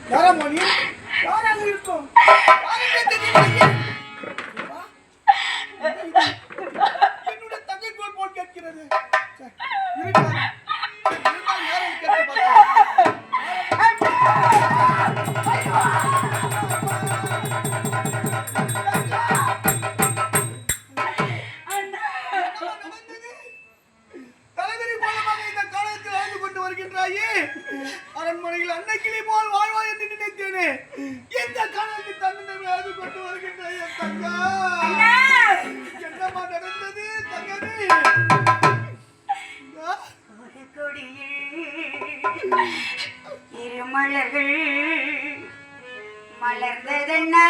யாரமணி யாராக இருக்கும் என்னுடைய தங்கை போல் கேட்கிறது அரண்மனையில் அன்னைக்கிளி போல் வாழ்வா என்று நினைத்தேனே எந்த காலத்தில் தன்னை அழுது கொண்டு வருகின்றாய் தங்கா என்னமா நடந்தது தங்கமே இருமலர்கள் மலர்ந்ததென்னா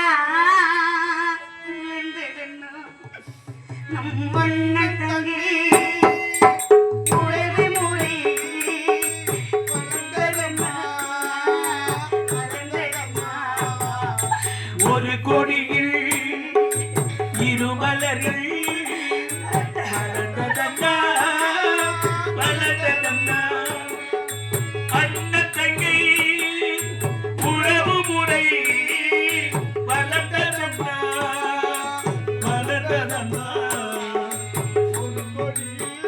நம் வண்ண தங்கி ஒரு கொடியில் இருமலர்கள் மலர்ந்ததன்னா மலர்ந்ததன்னா அண்ண தங்கை உறவு முறை மலர்ந்ததன்னா மலர்ந்ததன்னா ஒரு கொடியில்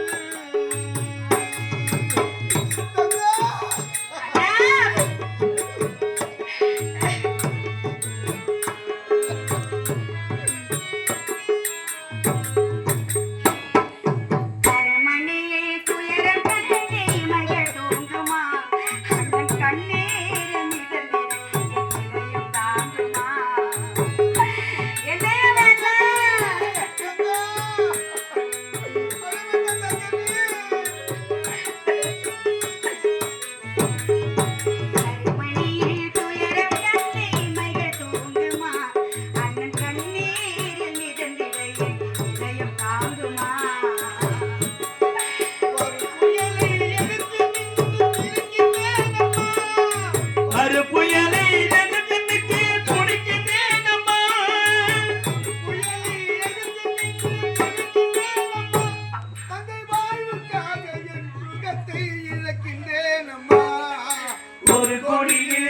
ஒரு கொடியில்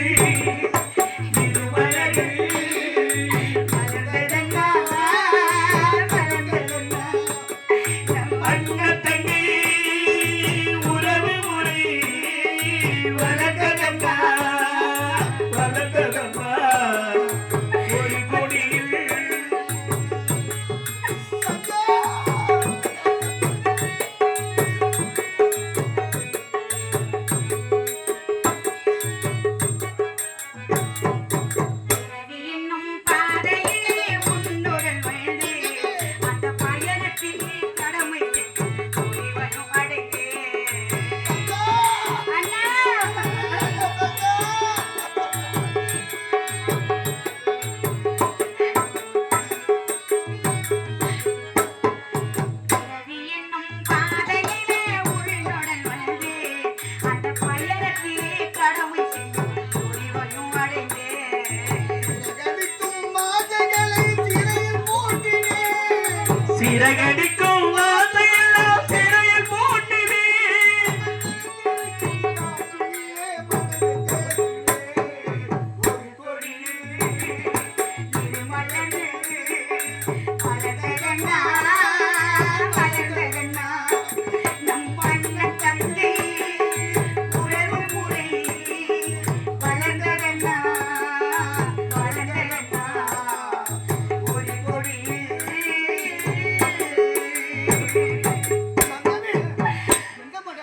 சிறகடிக்க